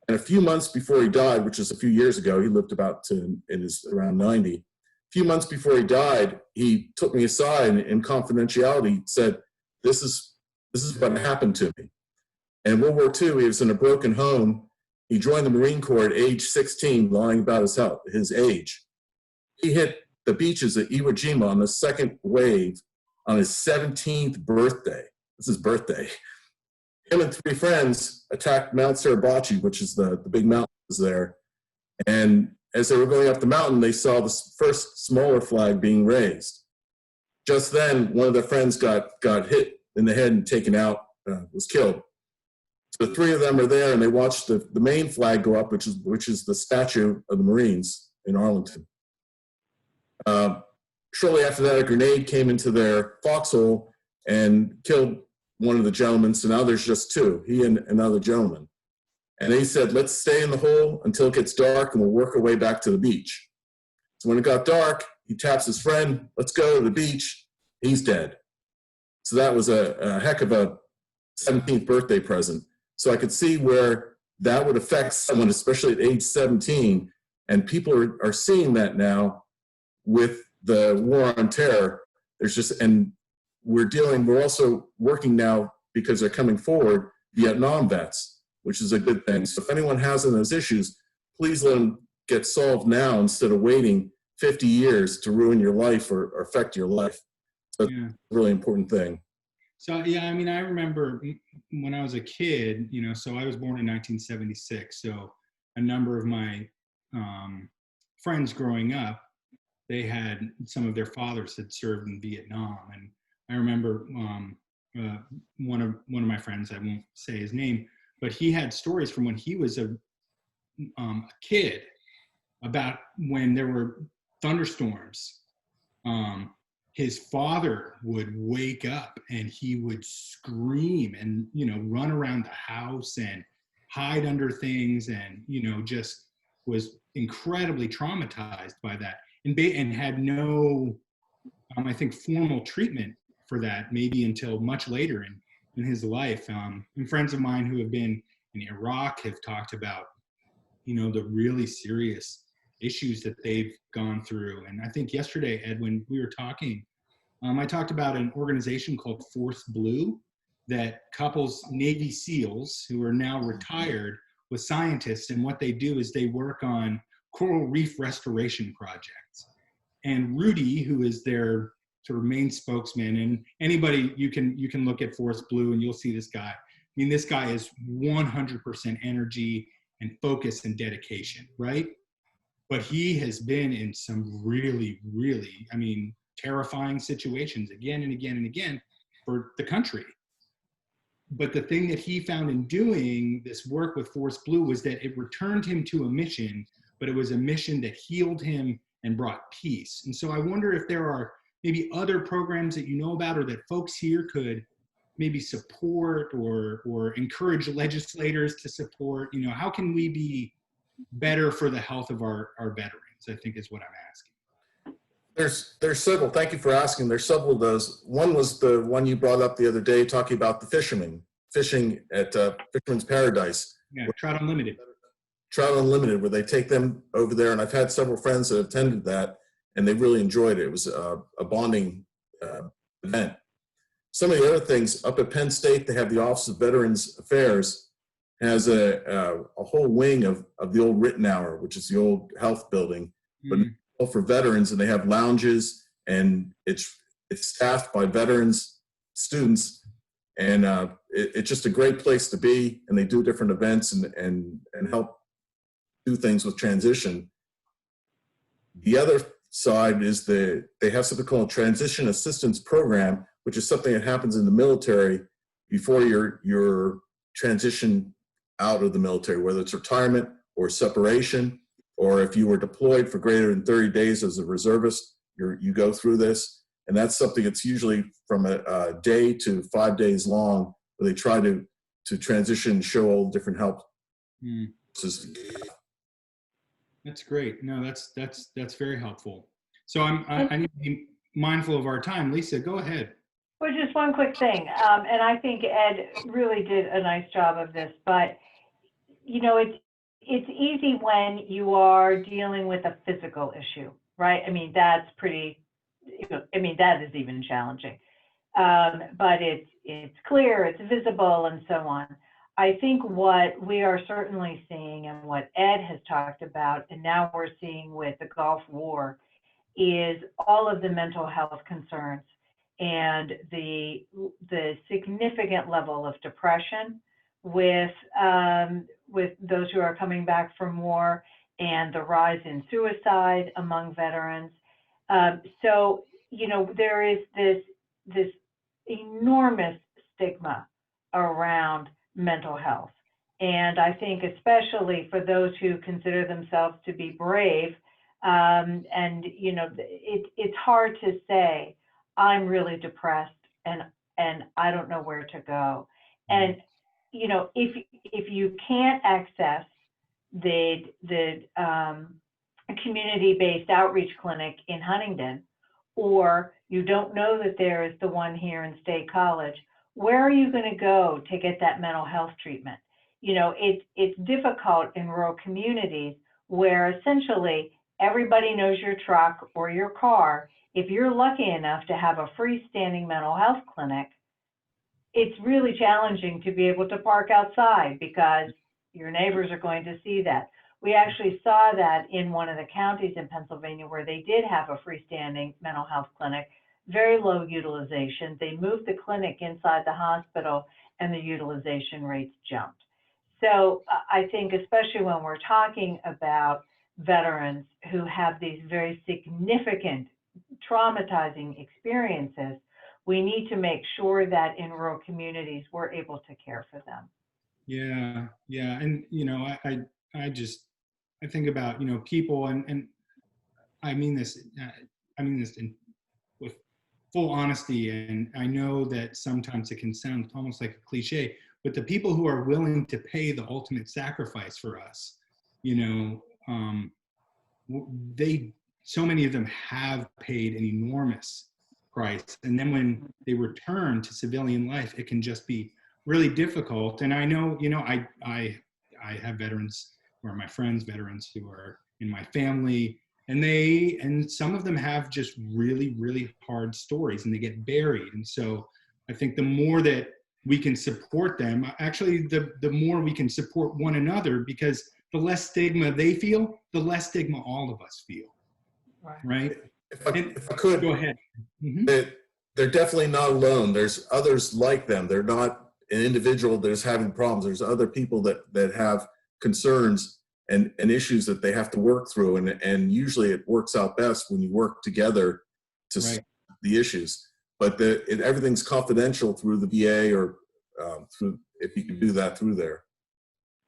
And a few months before he died, which is a few years ago, he lived around 90. A few months before he died, he took me aside and in confidentiality said, this is what happened to me. And in World War II, he was in a broken home. He joined the Marine Corps at age 16, lying about his age. He hit the beaches at Iwo Jima on the second wave on his 17th birthday. This is his birthday. Him and 3 friends attacked Mount Suribachi, which is the big mountain there. And as they were going up the mountain, they saw the first smaller flag being raised. Just then, one of their friends got hit in the head and taken out, was killed. So the 3 of them are there, and they watched the main flag go up, which is the statue of the Marines in Arlington. Shortly after that, a grenade came into their foxhole and killed one of the gentlemen. So now there's just 2, he and another gentleman. And they said, let's stay in the hole until it gets dark and we'll work our way back to the beach. So when it got dark, he taps his friend, let's go to the beach. He's dead. So that was a heck of a 17th birthday present. So I could see where that would affect someone, especially at age 17. And people are seeing that now with the war on terror. And we're also working now, because they're coming forward, Vietnam vets, which is a good thing. So if anyone has any of those issues, please let them get solved now instead of waiting 50 years to ruin your life or affect your life. So that's a really important thing. So, yeah, I mean, I remember when I was a kid, so I was born in 1976. So a number of my friends growing up, they had, some of their fathers had served in Vietnam. And I remember one of my friends, I won't say his name, but he had stories from when he was a kid about when there were thunderstorms. His father would wake up and he would scream and, run around the house and hide under things and, just was incredibly traumatized by that and had no, I think, formal treatment for that, maybe until much later in his life. And friends of mine who have been in Iraq have talked about, the really serious issues that they've gone through. And I think yesterday, Ed, when we were talking, I talked about an organization called Force Blue that couples Navy SEALs who are now retired with scientists. And what they do is they work on coral reef restoration projects. And Rudy, who is their sort of main spokesman, and anybody, you can look at Force Blue and you'll see this guy. I mean, this guy is 100% energy and focus and dedication, right? But he has been in some really, really, terrifying situations again and again and again for the country. But the thing that he found in doing this work with Force Blue was that it returned him to a mission, but it was a mission that healed him and brought peace. And so I wonder if there are maybe other programs that you know about or that folks here could maybe support or encourage legislators to support? You know, how can we be better for the health of our veterans, I think is what I'm asking. There's several. Thank you for asking. There's several of those. One was the one you brought up the other day, talking about the fishing at Fisherman's Paradise. Yeah, Trout Unlimited. Trout Unlimited, where they take them over there, and I've had several friends that attended that, and they really enjoyed it. It was a bonding event. Some of the other things, up at Penn State, they have the Office of Veterans Affairs, has a whole wing of the old Rittenhour, which is the old health building, but for veterans, and they have lounges, and it's staffed by veterans, students, and it's just a great place to be, and they do different events and help do things with transition. The other side is they have something called a Transition Assistance Program, which is something that happens in the military before your transition out of the military, whether it's retirement or separation, or if you were deployed for greater than 30 days as a reservist, you go through this. And that's something that's usually from a day to 5 days long, where they try to transition and show all the different help. That's great. No, that's very helpful. So I need to be mindful of our time. Lisa, go ahead. Well, just one quick thing, and I think Ed really did a nice job of this, but you know, it's easy when you are dealing with a physical issue, right? I mean, that's pretty, I mean, that is even challenging, but it's clear, it's visible, and so on. I think what we are certainly seeing, and what Ed has talked about, and now we're seeing with the Gulf War, is all of the mental health concerns and the significant level of depression with those who are coming back from war, and the rise in suicide among veterans. So, you know, there is this enormous stigma around mental health. And I think especially for those who consider themselves to be brave, and, you know, it's hard to say, I'm really depressed and I don't know where to go. And, you know, if you can't access the community-based outreach clinic in Huntingdon, or you don't know that there is the one here in State College, where are you going to go to get that mental health treatment? You know, it's difficult in rural communities where essentially everybody knows your truck or your car. If you're lucky enough to have a freestanding mental health clinic, it's really challenging to be able to park outside because your neighbors are going to see that. We actually saw that in one of the counties in Pennsylvania where they did have a freestanding mental health clinic, very low utilization. They moved the clinic inside the hospital and the utilization rates jumped. So I think especially when we're talking about veterans who have these very significant traumatizing experiences, we need to make sure that in rural communities we're able to care for them. Yeah, and you know, I think about, you know, people, and I mean this with full honesty, and I know that sometimes it can sound almost like a cliche, but the people who are willing to pay the ultimate sacrifice for us, you know, so many of them have paid an enormous price, and then when they return to civilian life, it can just be really difficult. And I know, you know, I have veterans who are my friends, veterans who are in my family, and some of them have just really, really hard stories, and they get buried. And so I think the more that we can support them, actually the more we can support one another, because the less stigma they feel, the less stigma all of us feel. Right? If I could, go ahead. They're definitely not alone. There's others like them. They're not an individual that is having problems. There's other people that have concerns and issues that they have to work through. And usually it works out best when you work together to solve the issues. But everything's confidential through the VA or through, if you can do that through there.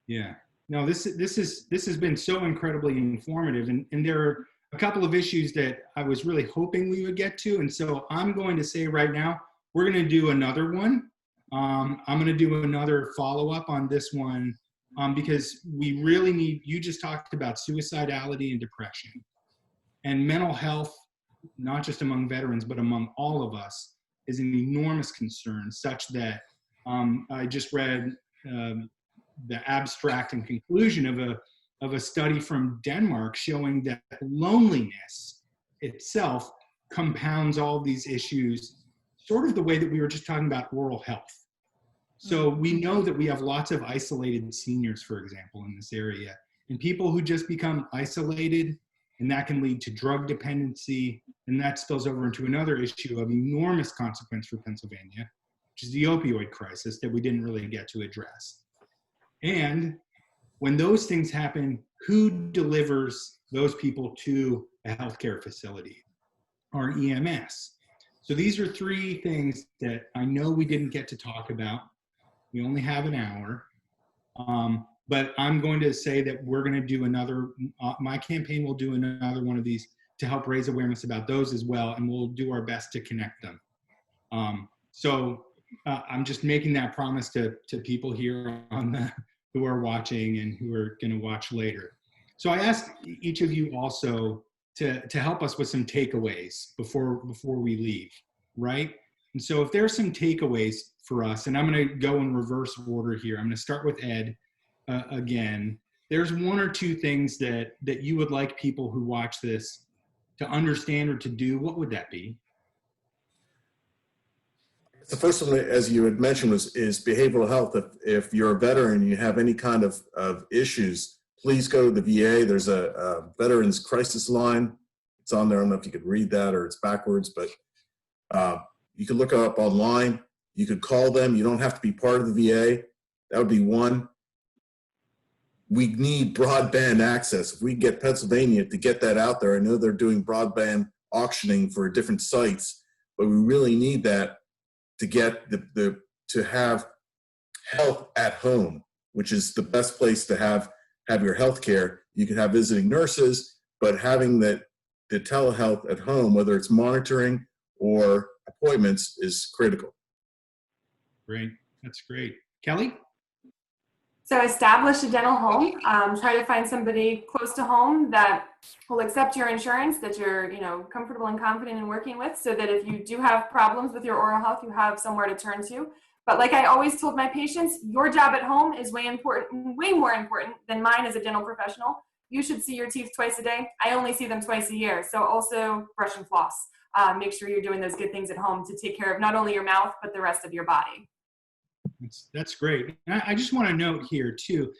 Yeah. No, this has been so incredibly informative, and there are a couple of issues that I was really hoping we would get to. And so I'm going to say right now, we're going to do another one I'm going to do another follow-up on this one because we really need, you just talked about suicidality and depression. And mental health, not just among veterans, but among all of us, is an enormous concern, such that I just read the abstract and conclusion of a study from Denmark showing that loneliness itself compounds all these issues, sort of the way that we were just talking about oral health. So we know that we have lots of isolated seniors, for example, in this area, and people who just become isolated, and that can lead to drug dependency, and that spills over into another issue of enormous consequence for Pennsylvania, which is the opioid crisis that we didn't really get to address. And when those things happen, who delivers those people to a healthcare facility? Our EMS. So these are three things that I know we didn't get to talk about. We only have an hour. But I'm going to say that we're going to do another, my campaign will do another one of these to help raise awareness about those as well, and we'll do our best to connect them. So I'm just making that promise to people here on the, who are watching and who are going to watch later. So I asked each of you also to help us with some takeaways before we leave, right? And so if there's some takeaways for us, and I'm going to go in reverse order here. I'm going to start with Ed again. There's one or two things that you would like people who watch this to understand or to do. What would that be? The first one, as you had mentioned, is behavioral health. If you're a veteran and you have any kind of issues, please go to the VA. There's a veterans crisis line. It's on there. I don't know if you could read that or it's backwards, but you can look it up online. You could call them. You don't have to be part of the VA. That would be one. We need broadband access. If we get Pennsylvania to get that out there, I know they're doing broadband auctioning for different sites, but we really need that to get to have health at home, which is the best place to have your health care. You can have visiting nurses, but having the telehealth at home, whether it's monitoring or appointments, is critical. Great, that's great. Kelly? So establish a dental home. Try to find somebody close to home that will accept your insurance, that you're comfortable and confident in working with, so that if you do have problems with your oral health, you have somewhere to turn to. But like I always told my patients, your job at home is way more important than mine as a dental professional. You should see your teeth twice a day. I only see them twice a year. So also brush and floss. Make sure you're doing those good things at home to take care of not only your mouth, but the rest of your body. That's great. I just want to note here too,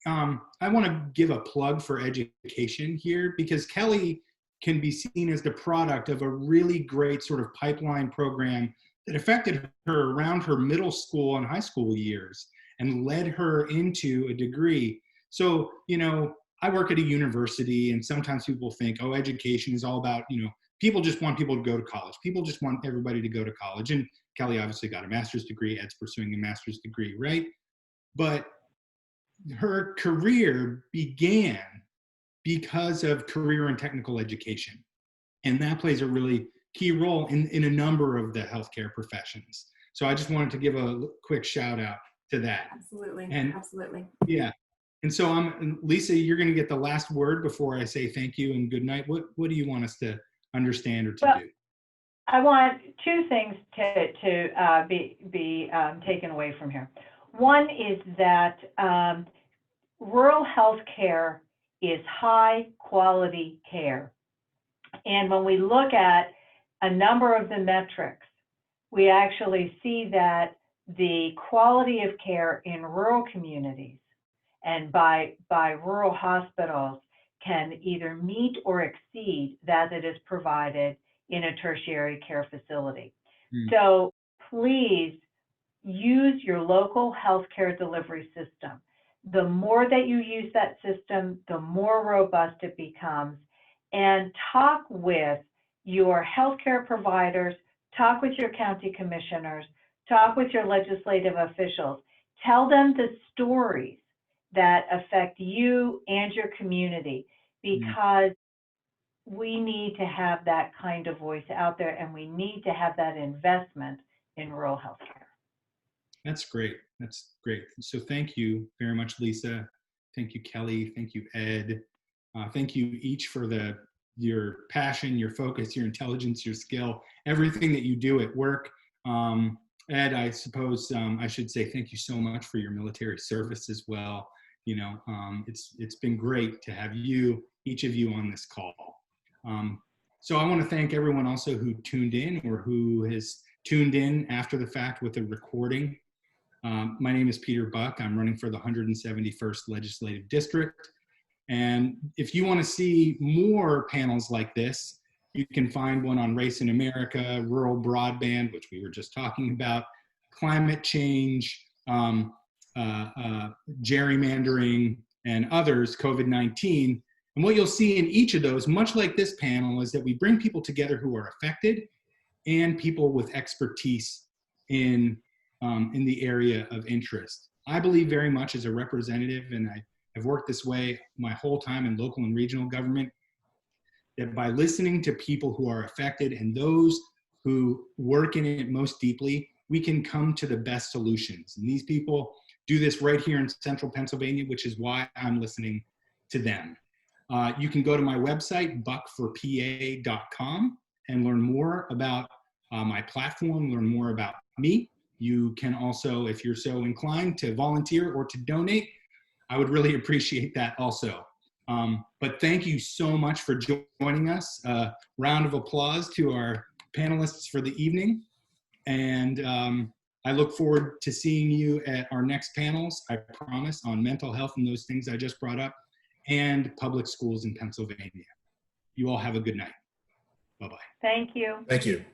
I want to give a plug for education here, because Kelly can be seen as the product of a really great sort of pipeline program that affected her around her middle school and high school years and led her into a degree. So, I work at a university, and sometimes people think, oh, education is all about, people just want people to go to college. People just want everybody to go to college. And Kelly obviously got a master's degree. Ed's pursuing a master's degree, right? But her career began because of career and technical education. And that plays a really key role in a number of the healthcare professions. So I just wanted to give a quick shout out to that. Absolutely, absolutely. Yeah. And so Lisa, you're going to get the last word before I say thank you and good night. What do you want us to understand or to do? I want two things to be taken away from here. One is that rural health care is high quality care. And when we look at a number of the metrics, we actually see that the quality of care in rural communities and by rural hospitals can either meet or exceed that is provided in a tertiary care facility. So please use your local healthcare delivery system. The more that you use that system, the more robust it becomes. And talk with your healthcare providers, talk with your county commissioners, talk with your legislative officials. Tell them the stories that affect you and your community, because we need to have that kind of voice out there, and we need to have that investment in rural healthcare. That's great. That's great. So thank you very much, Lisa. Thank you, Kelly. Thank you, Ed. Thank you each for your passion, your focus, your intelligence, your skill, everything that you do at work. Ed, I suppose I should say thank you so much for your military service as well. You know, it's been great to have each of you on this call. So I want to thank everyone also who tuned in or who has tuned in after the fact with a recording. My name is Peter Buck. I'm running for the 171st Legislative District. And if you want to see more panels like this, you can find one on race in America, rural broadband, which we were just talking about, climate change, gerrymandering, and others, COVID-19. And what you'll see in each of those, much like this panel, is that we bring people together who are affected and people with expertise in the area of interest. I believe very much as a representative, and I have worked this way my whole time in local and regional government, that by listening to people who are affected and those who work in it most deeply, we can come to the best solutions. And these people do this right here in central Pennsylvania, which is why I'm listening to them. You can go to my website, buckforpa.com, and learn more about my platform, learn more about me. You can also, if you're so inclined, to volunteer or to donate. I would really appreciate that also. But thank you so much for joining us. Round of applause to our panelists for the evening. And I look forward to seeing you at our next panels, I promise, on mental health and those things I just brought up, and public schools in Pennsylvania. You all have a good night. Bye-bye. Thank you. Thank you.